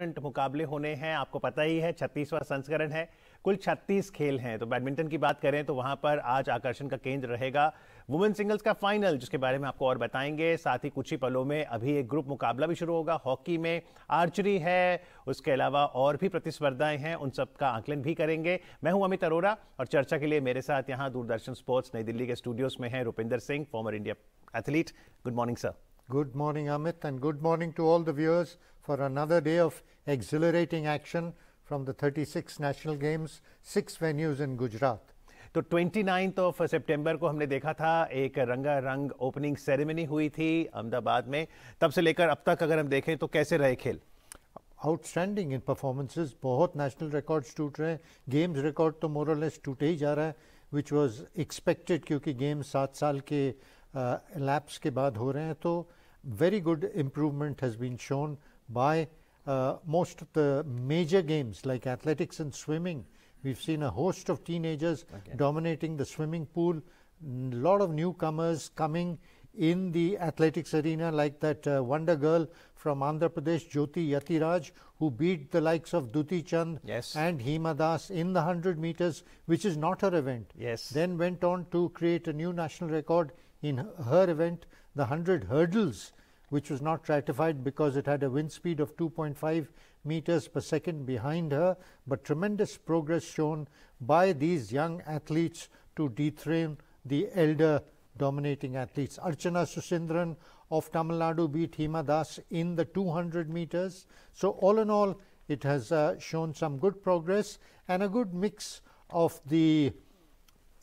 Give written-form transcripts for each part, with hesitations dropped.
मुकाबले होने हैं, आपको पता ही है 36वां संस्करण है। कुल 36 खेल हैं। तो बैडमिंटन की बात करें तो वहां पर आज आकर्षण का केंद्र रहेगा वुमेन सिंगल्स का फाइनल, जिसके बारे में आपको और बताएंगे। साथ ही कुछ ही पलों में अभी एक ग्रुप मुकाबला भी शुरू होगा। हॉकी में आर्चरी है, उसके अलावा और भी प्रतिस्पर्धाएं हैं, उन सब का आकलन भी करेंगे। मैं हूं अमित अरोरा और चर्चा के लिए मेरे साथ यहां दूरदर्शन स्पोर्ट्स नई दिल्ली के स्टूडियोज में है Rupinder Singh, farmer India athlete. Good morning sir. Good morning, Amit, and good morning to all the viewers for another day of exhilarating action from the 36 national games, 6 venues in Gujarat. तो 29 सितंबर को हमने देखा था, एक रंगारंग ओपनिंग सेरेमनी हुई थी अहमदाबाद में। तब से लेकर अब तक अगर हम देखें तो कैसे रहे खेल? Outstanding in performances, बहुत national records टूट रहे हैं। Games record तो more or less टूटे ही जा रहा है, which was expected क्योंकि games 7 साल के elapse के बाद हो रहे हैं। तो very good improvement has been shown by most of the major games like athletics and swimming. We've seen a host of teenagers dominating the swimming pool. Lot of newcomers coming in the athletics arena, like that wonder girl from Andhra Pradesh, Jyoti Yatiraj, who beat the likes of Duti Chand and Hima Das in the 100 meters, which is not her event. Then went on to create a new national record in her event, the 100 hurdles, which was not ratified because it had a wind speed of 2.5 meters per second behind her, but tremendous progress shown by these young athletes to dethrone the elder dominating athletes. Archana Susindran of Tamil Nadu beat Hima Das in the 200 meters. So all in all, it has shown some good progress and a good mix of the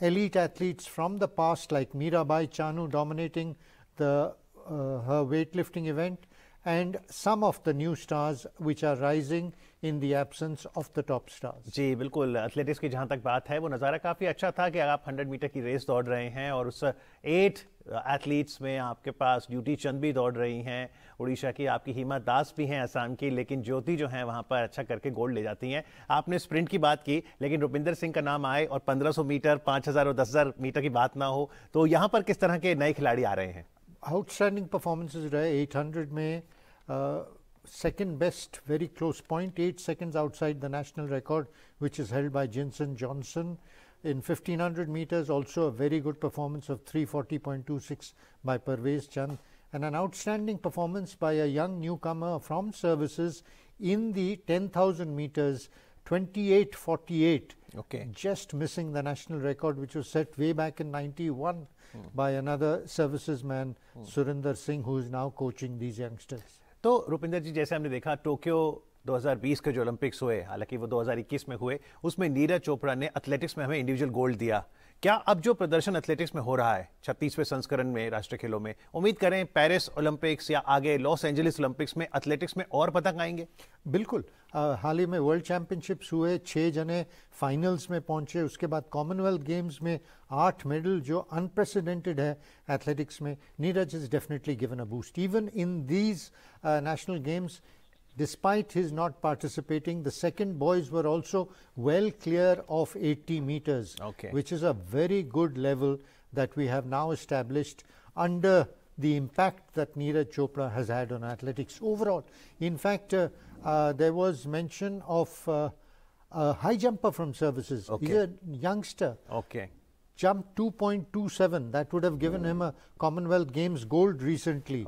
elite athletes from the past, like Mirabai Chanu dominating the her weightlifting event, and some of the new stars which are rising in the absence of the top stars. जी बिल्कुल, athletics की जहां तक बात है वो नज़ारा काफ़ी अच्छा था कि आप 100 मीटर की रेस दौड़ रहे हैं और उस 8 एथलीट्स में आपके पास ड्यूटी चंद भी दौड़ रही हैं, उड़ीसा की आपकी हिमा दास भी हैं असम की, लेकिन ज्योति जो हैं वहां पर अच्छा करके गोल्ड ले जाती हैं। आपने स्प्रिंट की बात की, लेकिन रुपिंदर सिंह का नाम आए और 1500 मीटर, 5000 और 10000 मीटर की बात ना हो, तो यहाँ पर किस तरह के नए खिलाड़ी आ रहे हैं? Outstanding performances रहे। 800 में second best, very close, 0.8 seconds outside the national record, which is held by Jinson Johnson. In 1500 meters, also a very good performance of 340.26 by Parvez Chand, and an outstanding performance by a young newcomer from services in the 10,000 meters, 28:48. Just missing the national record, which was set way back in 91 by another services man, Rupinder Singh, who is now coaching these youngsters. तो रुपिंदर जी, जैसे हमने देखा Tokyo 2020 के जो Olympics हुए, हालांकि वो 2021 में हुए, उसमें नीरज चोपड़ा ने एथलेटिक्स में हमें इंडिविजुअल गोल्ड दिया। क्या अब जो प्रदर्शन एथलेटिक्स में हो रहा है 36वें संस्करण में राष्ट्रीय खेलों में, उम्मीद करें पेरिस ओलंपिक्स या आगे लॉस एंजलिस ओलंपिक्स में एथलेटिक्स में और पदक आएंगे? बिल्कुल। हाल ही में वर्ल्ड चैंपियनशिप्स हुए, 6 जने फाइनल्स में पहुंचे, उसके बाद कॉमनवेल्थ गेम्स में 8 मेडल, जो अनप्रेसिडेंटेड है एथलेटिक्स में। Neeraj is definitely given a boost even in these national games. Despite his not participating, the second boys were also well clear of 80 meters, which is a very good level that we have now established under the impact that Neeraj Chopra has had on athletics overall. In fact, there was mention of a high jumper from services. He's a youngster. Jumped 2.27. That would have given him a Commonwealth Games gold recently.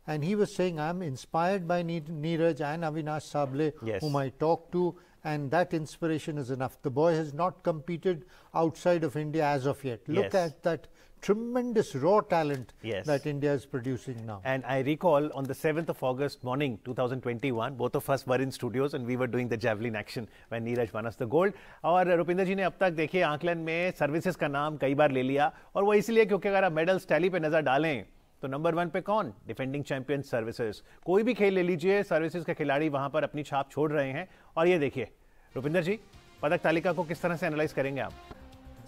And he was saying, I'm inspired by Neeraj and Avinash Sable, whom I talked to, and that inspiration is enough. The boy has not competed outside of India as of yet. Look at that tremendous raw talent that India is producing now. And I recall on the 7th of August morning 2021, both of us were in studios and we were doing the javelin action when Neeraj won us the gold. और रुपिंदर जी ने अब तक देखिए आंकलन में services का नाम कई बार ले लिया, और वो इसलिए क्योंकि अगर आप मेडल्स टैली पे नजर डालें तो नंबर 1 पे कौन? Defending champion services. कोई भी खेल ले लीजिए, सर्विसेज के खिलाड़ी वहां पर अपनी छाप छोड़ रहे हैं। और ये देखिए रुपिंदर जी, पदक तालिका को किस तरह से एनालाइज करेंगे आप?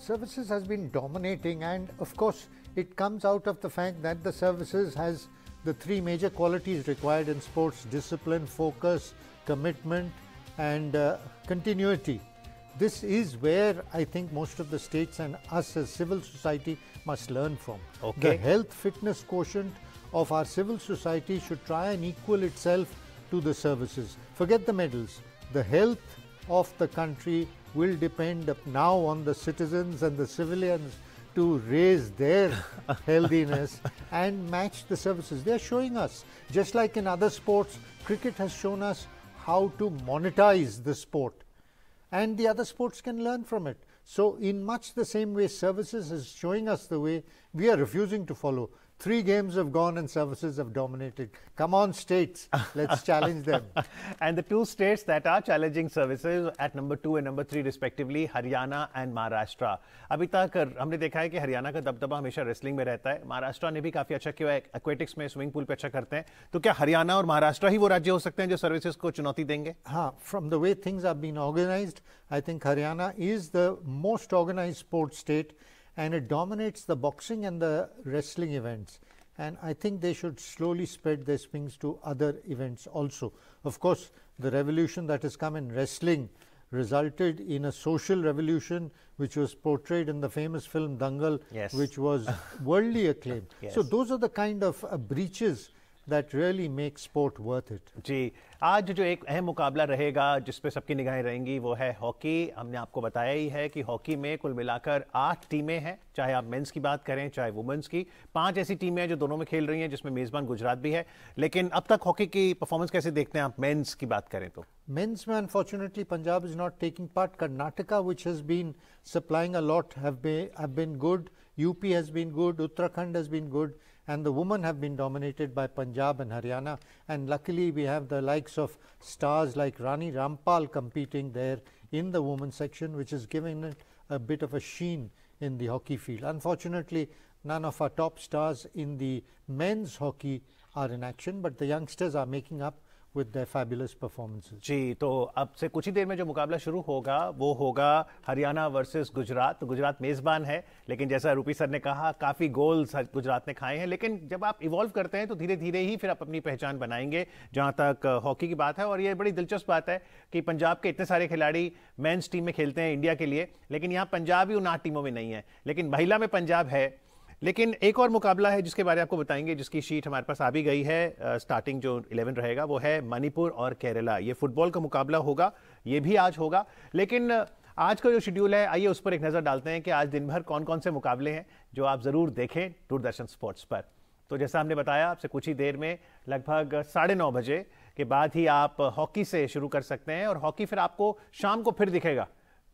Services has been dominating, and of course it comes out of the fact that the services has the 3 major qualities required in sports: discipline, focus, commitment, and continuity. This is where I think most of the states and us as civil society must learn from. The health fitness quotient of our civil society should try and equal itself to the services. Forget the medals. The health of the country will depend now on the citizens and the civilians to raise their healthiness and match the services. They are showing us, just like in other sports, cricket has shown us how to monetize the sport, and the other sports can learn from it. So in much the same way services is showing us the way, we are refusing to follow. 3 games have gone and services have dominated. Come on states, let's challenge them. And the 2 states that are challenging services at number 2 and number 3 respectively, Haryana and Maharashtra. अभी तक हमने देखा है कि हरियाणा का दबदबा हमेशा wrestling में रहता है. महाराष्ट्र ने भी काफी अच्छा किया है, एक्वेटिक्स में स्विमिंग पूल पे अच्छा करते हैं. तो क्या हरियाणा और महाराष्ट्र ही वो राज्य हो सकते हैं जो सर्विसेज को चुनौती देंगे? हाँ, from the way things are being organized, I think Haryana is the most organized sports state, and it dominates the boxing and the wrestling events, and I think they should slowly spread their wings to other events also. Of course, the revolution that has come in wrestling resulted in a social revolution which was portrayed in the famous film Dangal, yes, which was worldly acclaimed. Yes. So those are the kind of breaches that really make sport worth it. जी, आज जो एक अहम मुकाबला रहेगा जिस पे सबकी निगाहें रहेंगी वो है हॉकी. हमने आपको बताया ही है कि हॉकी में कुल मिलाकर 8 टीमें हैं, चाहे आप मेंस की बात करें चाहे वुमेन्स की. 5 ऐसी टीमें हैं जो दोनों में खेल रही हैं, जिसमें मेजबान गुजरात भी है. लेकिन अब तक हॉकी की परफॉर्मेंस कैसे देखते हैं आप मेंस की बात करें तो? Men's में unfortunately Punjab is not taking part. Karnataka, which has been supplying a lot, have been good. UP has been good. Uttarakhand has been good. And the women have been dominated by Punjab and Haryana. And luckily we have the likes of stars like Rani Rampal competing there in the women's section, which is giving it a bit of a sheen in the hockey field. Unfortunately, none of our top stars in the men's hockey are in action, but the youngsters are making up with their fabulous performances. जी, तो अब से कुछ ही देर में जो मुकाबला शुरू होगा वो होगा हरियाणा वर्सेस गुजरात. तो गुजरात मेजबान है, लेकिन जैसा रूपी सर ने कहा काफ़ी गोल्स गुजरात ने खाए हैं. लेकिन जब आप इवॉल्व करते हैं तो धीरे धीरे ही फिर आप अपनी पहचान बनाएंगे जहां तक हॉकी की बात है. और ये बड़ी दिलचस्प बात है कि पंजाब के इतने सारे खिलाड़ी मेंस टीम में खेलते हैं इंडिया के लिए, लेकिन यहाँ पंजाब ही उन 8 टीमों में नहीं है, लेकिन महिला में पंजाब है. लेकिन एक और मुकाबला है जिसके बारे में आपको बताएंगे, जिसकी शीट हमारे पास आ भी गई है. स्टार्टिंग जो 11 रहेगा वो है मणिपुर और केरला. ये फुटबॉल का मुकाबला होगा, ये भी आज होगा. लेकिन आज का जो शेड्यूल है, आइए उस पर एक नज़र डालते हैं कि आज दिन भर कौन कौन से मुकाबले हैं जो आप ज़रूर देखें दूरदर्शन स्पोर्ट्स पर. तो जैसा हमने बताया आपसे कुछ ही देर में लगभग 9:30 बजे के बाद ही आप हॉकी से शुरू कर सकते हैं, और हॉकी फिर आपको शाम को फिर दिखेगा.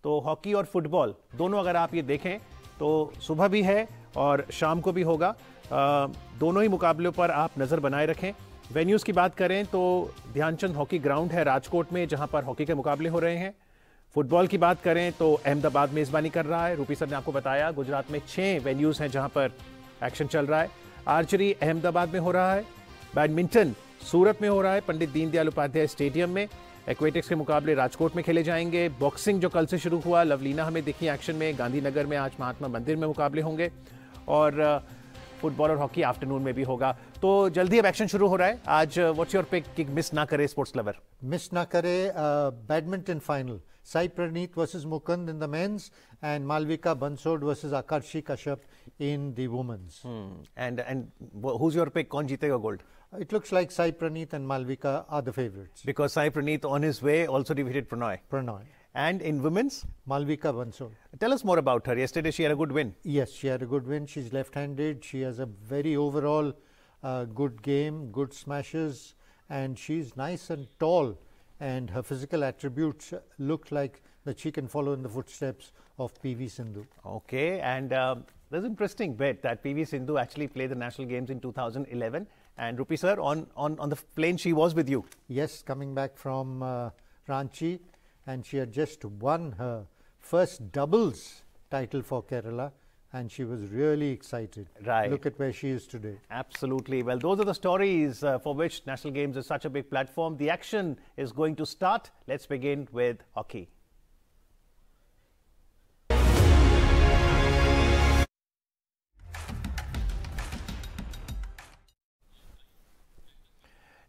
तो हॉकी और फुटबॉल दोनों अगर आप ये देखें तो सुबह भी है और शाम को भी होगा. दोनों ही मुकाबलों पर आप नज़र बनाए रखें. वेन्यूज़ की बात करें तो ध्यानचंद हॉकी ग्राउंड है राजकोट में, जहां पर हॉकी के मुकाबले हो रहे हैं. फुटबॉल की बात करें तो अहमदाबाद मेज़बानी कर रहा है. रूपी सर ने आपको बताया गुजरात में 6 वेन्यूज़ हैं जहां पर एक्शन चल रहा है. आर्चरी अहमदाबाद में हो रहा है. बैडमिंटन सूरत में हो रहा है पंडित दीनदयाल उपाध्याय स्टेडियम में. एक्वेटिक्स के मुकाबले राजकोट में खेले जाएंगे. बॉक्सिंग जो कल से शुरू हुआ, लवलीना हमें दिखी एक्शन में. गांधीनगर में आज महात्मा मंदिर में मुकाबले होंगे, और फुटबॉल और हॉकी आफ्टरनून में भी होगा. तो जल्दी अब एक्शन शुरू हो रहा है. आज व्हाट्स योर पिक कि मिस ना करे स्पोर्ट्स लवर? मिस ना करे badminton final, Sai Praneeth versus Mukund in the men's and Malvika Bansod versus Akarshi Kashyap in the women's. And who's your pick? कौन जीतेगा gold? It looks like Sai Praneeth and Malvika are the favorites. Because Sai Praneeth on his way also defeated Prannoy. And in women's? Malvika Bansod. Tell us more about her. Yesterday she had a good win. Yes, she had a good win. She's left-handed. She has a very overall good game, good smashes, and she's nice and tall, and her physical attributes look like that she can follow in the footsteps of PV Sindhu. Okay, and there's an interesting bit that PV Sindhu actually played the national games in 2011, and Rupi sir, on the plane she was with you. Yes, coming back from Ranchi, and she had just won her first doubles title for Kerala, and she was really excited. Right. Look at where she is today. Absolutely. Well, those are the stories for which National Games is such a big platform. The action is going to start. Let's begin with hockey.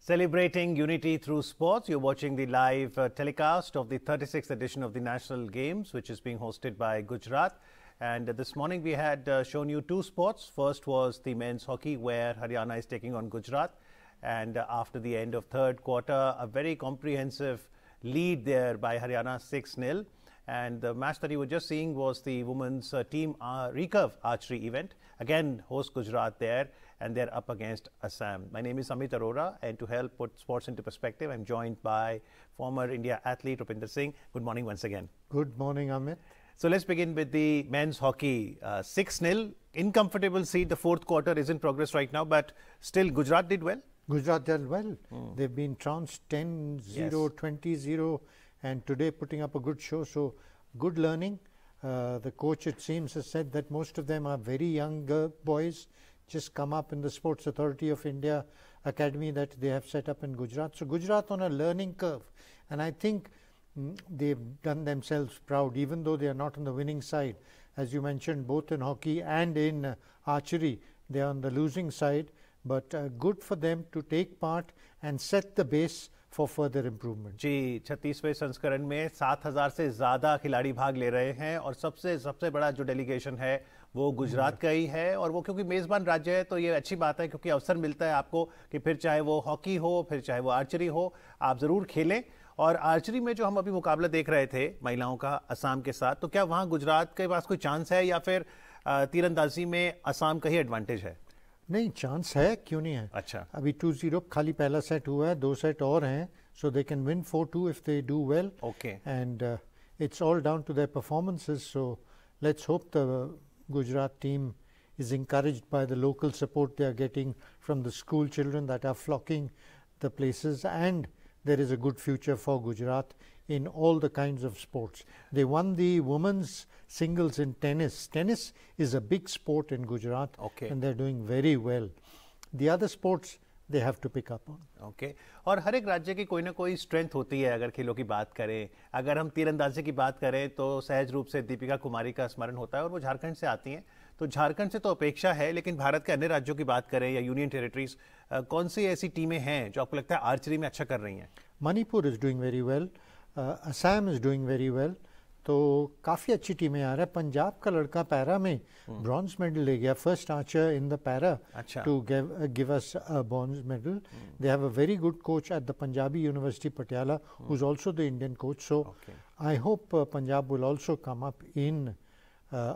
Celebrating unity through sports, you're watching the live telecast of the 36th edition of the National Games, which is being hosted by Gujarat. And this morning we had shown you two sports. First was the men's hockey, where Haryana is taking on Gujarat. And after the end of third quarter, a very comprehensive lead there by Haryana 6-0. And the match that you were just seeing was the women's team recurve archery event. Again, host Gujarat there, and they're up against Assam. My name is Amit Arora, and to help put sports into perspective, I'm joined by former India athlete Rupinder Singh. Good morning once again. Good morning, Amit. So let's begin with the men's hockey. 6-0, uncomfortable seed. The fourth quarter is in progress right now, but still Gujarat did well. Gujarat did well. They've been trounced 10-0, Yes. 20-0, and today putting up a good show. So good learning. The coach, it seems, has said that most of them are very young boys, just come up in the Sports Authority of India academy that they have set up in Gujarat. So Gujarat on a learning curve, and I think they've done themselves proud, even though they are not on the winning side. As you mentioned, both in hockey and in archery, they are on the losing side. But good for them to take part and set the base for further improvement. जी 36वें संस्करण में 7,000 से ज़्यादा खिलाड़ी भाग ले रहे हैं और सबसे बड़ा जो डेलीगेशन है वो गुजरात का ही है। और वो क्योंकि मेज़बान राज्य है तो ये अच्छी बात है, क्योंकि अवसर मिलता है आपको कि फिर चाहे वो हॉकी हो, फिर चाहे वो आर्चरी हो, आप ज़रूर खेलें। और आर्चरी में जो हम अभी मुकाबला देख रहे थे महिलाओं का असम के साथ, तो क्या वहाँ गुजरात के पास कोई चांस है या फिर तीरंदाजी में असम का ही एडवांटेज है? नहीं, चांस है, क्यों नहीं है। अच्छा, अभी 2-0 खाली पहला सेट हुआ है, 2 सेट और हैं, so they can win 4-2 if they do well. Okay. And it's all down to their performances. So let's hope the Gujarat team is encouraged by the local support they are getting from the school children that are flocking the places, and there is a good future for Gujarat in all the kinds of sports. They won the women's singles in tennis. Tennis is a big sport in Gujarat, Okay. and they're doing very well. The other sports they have to pick up on. Okay और हर एक राज्य की कोई ना कोई strength होती है। अगर खेलों की बात करें, अगर हम तीरंदाजी की बात करें तो सहज रूप से दीपिका कुमारी का स्मरण होता है और वो झारखंड से आती हैं, तो झारखंड से तो अपेक्षा है। लेकिन भारत के अन्य राज्यों की बात करें या यूनियन टेरिटरीज, कौन सी ऐसी टीमें हैं जो आपको लगता है आर्चरी में अच्छा कर रही हैं? Manipur is doing very well, Assam is doing very well, तो काफ़ी अच्छी टीमें आ रहा है। पंजाब का लड़का पैरा में ब्रॉन्ज मेडल ले गया, first Archer in the para two give us a bronze medal. They have a very good coach at the Punjabi university Patiala who is also the Indian coach. So I hope Punjab will also come up in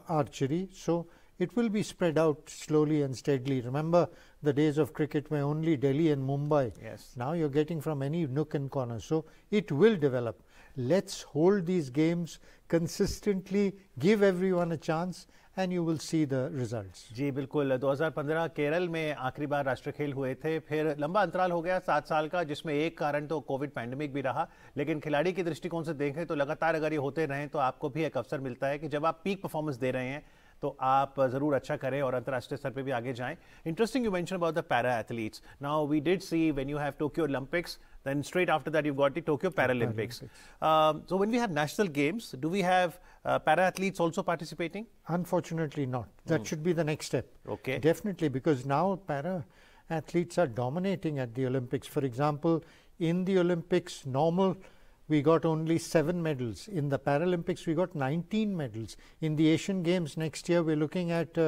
archery. So it will be spread out slowly and steadily. Remember the days of cricket where only Delhi and Mumbai. Yes. Now you're getting from any nook and corner. So it will develop. Let's hold these games consistently, give everyone a chance, and you will see the results. जी बिल्कुल। 2015 केरल में आखिरी बार राष्ट्रीय खेल हुए थे, फिर लंबा अंतराल हो गया 7 साल का, जिसमें एक कारण तो कोविड पैंडेमिक भी रहा। लेकिन खिलाड़ी की दृष्टिकोण से देखें तो लगातार अगर ये होते रहें तो आपको भी एक अवसर मिलता है कि जब आप पीक परफॉर्मेंस दे रहे हैं तो आप जरूर अच्छा करें और अंतर्राष्ट्रीय स्तर पे भी आगे जाएं। Interesting you mention about the para athletes. Now we did see when you have Tokyo Olympics, then straight after that you've got the Tokyo Paralympics. So when we have national games, do we have para athletes also participating? Unfortunately not. That should be the next step. Okay. Definitely, because now para athletes are dominating at the Olympics. For example, in the Olympics normal, we got only 7 medals. In the Paralympics, we got 19 medals. In the Asian Games next year, we're looking at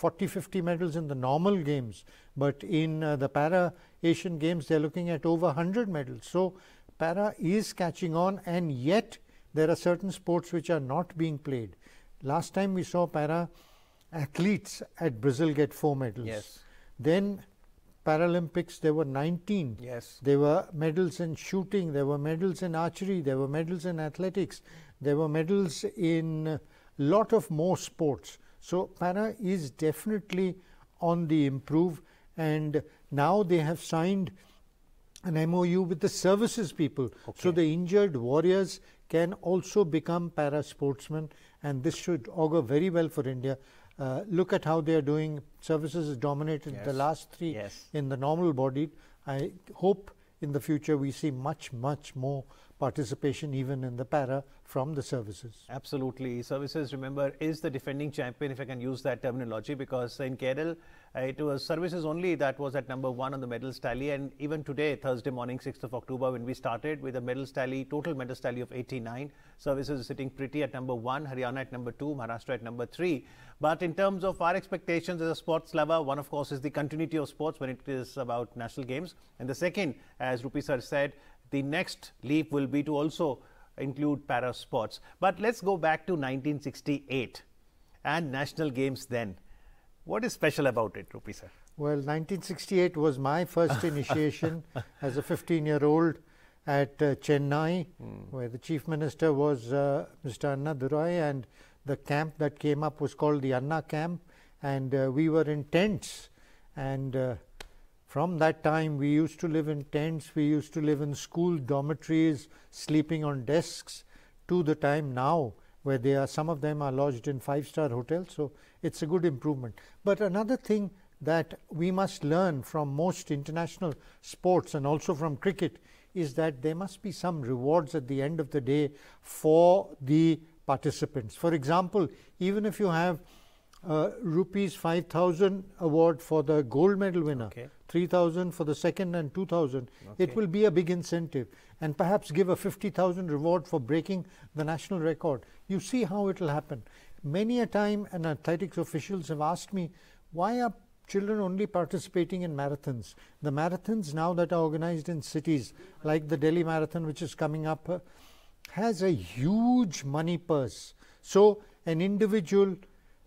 40-50 medals in the normal games. But in the Para-Asian Games, they're looking at over 100 medals. So Para is catching on, and yet there are certain sports which are not being played. Last time we saw Para athletes at Brazil get 4 medals. Yes. Then Paralympics, there were 19. Yes. There were medals in shooting, there were medals in archery, there were medals in athletics, there were medals in a lot of more sports. So Para is definitely on the improve, and now they have signed an MOU with the services people. Okay. So the injured warriors can also become para sportsmen, and this should augur very well for India. Look at how they are doing. Services has dominated the last 3 in the normal body. I hope in the future we see much more participation even in the para from the services. Absolutely. Services, remember, is the defending champion, if I can use that terminology, because in Kerala, it was services only that was at number 1 on the medals tally. And even today, Thursday morning, 6th of October, when we started with a medals tally, total medals tally of 89, services is sitting pretty at number 1, Haryana at number 2, Maharashtra at number 3. But in terms of our expectations as a sports lover, one, of course, is the continuity of sports when it is about national games. And the second, as Rupi sir said, the next leap will be to also include para sports. But let's go back to 1968 and national games then. What is special about it, Rupi sir? Well, 1968 was my first initiation as a 15-year-old at Chennai, where the chief minister was Mr. Amit Arora, and the camp that came up was called the Anna camp, and we were in tents, and from that time we used to live in tents, we used to live in school dormitories, sleeping on desks, to the time now where they are, some of them are lodged in 5-star hotels, so it's a good improvement. But another thing that we must learn from most international sports and also from cricket is that there must be some rewards at the end of the day for the participants. For example, even if you have rupees 5,000 award for the gold medal winner, 3,000 for the second and 2,000, it will be a big incentive, and perhaps give a 50,000 reward for breaking the national record. You see how it will happen. Many a time, and athletics officials have asked me, why are children only participating in marathons? The marathons now that are organized in cities like the Delhi Marathon, which is coming up, has a huge money purse. So an individual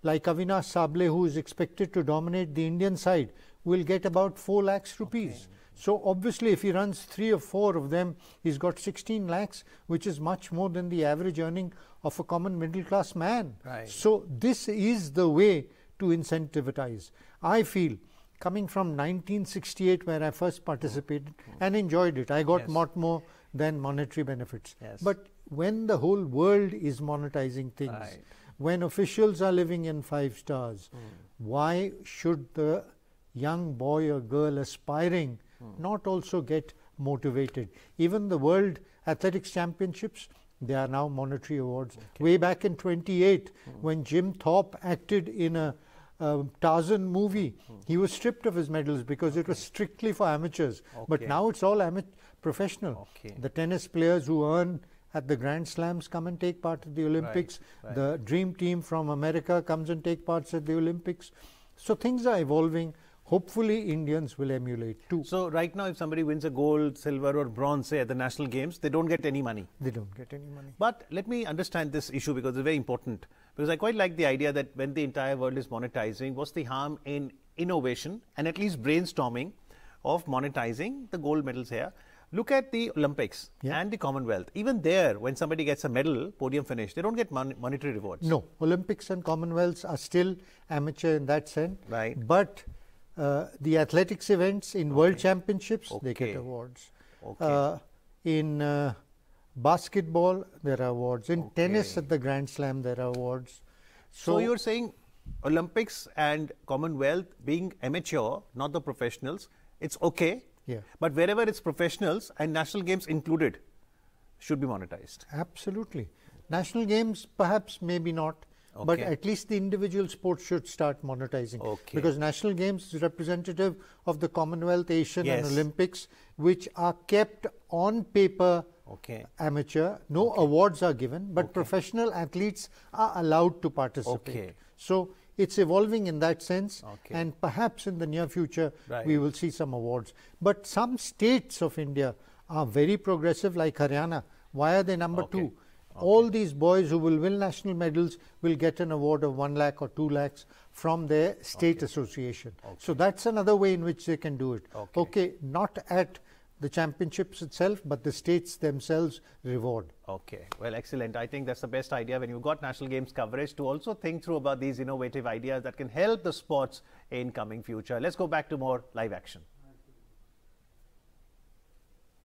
like Avinash Sable, who is expected to dominate the Indian side, will get about 4 lakhs rupees. So obviously if he runs 3 or 4 of them, he's got 16 lakhs, which is much more than the average earning of a common middle class man. So this is the way to incentivize. I feel, coming from 1968 where I first participated and enjoyed it, I got lot more than monetary benefits. But when the whole world is monetizing things, when officials are living in 5 stars, why should the young boy or girl aspiring not also get motivated? Even the World Athletics Championships, they are now monetary awards. Way back in 28, when Jim Thorpe acted in a Tarzan movie, he was stripped of his medals because it was strictly for amateurs. But now it's all professional. The tennis players who earn at the Grand Slams come and take part at the Olympics. The dream team from America comes and take parts at the Olympics. So things are evolving. Hopefully Indians will emulate too. So right now if somebody wins a gold, silver or bronze, say at the national games, they don't get any money. They don't get any money. But let me understand this issue, because it's very important. Because I quite like the idea that when the entire world is monetizing, what's the harm in innovation and at least brainstorming of monetizing the gold medals here? Look at the Olympics and the Commonwealth. Even there, when somebody gets a medal, podium finish, they don't get monetary rewards. No, Olympics and Commonwealths are still amateur in that sense. But the athletics events in World Championships, they get awards. In basketball, there are awards. In tennis at the Grand Slam, there are awards. So you're saying Olympics and Commonwealth being amateur, not the professionals, it's okay. But wherever it's professionals and national games included, should be monetized. Absolutely. National games, perhaps, maybe not. But at least the individual sports should start monetizing. Because national games is representative of the Commonwealth, Asian and Olympics, which are kept on paper amateur. No awards are given, but professional athletes are allowed to participate. So it's evolving in that sense, and perhaps in the near future we will see some awards. But some states of India are very progressive, like Haryana. Why are they number 2? All these boys who will win national medals will get an award of 1 lakh or 2 lakhs from their state association. So that's another way in which they can do it. Not at the championships itself, but the states themselves reward. Well, excellent. I think that's the best idea when you've got national games coverage, to also think through about these innovative ideas that can help the sports in coming future. Let's go back to more live action.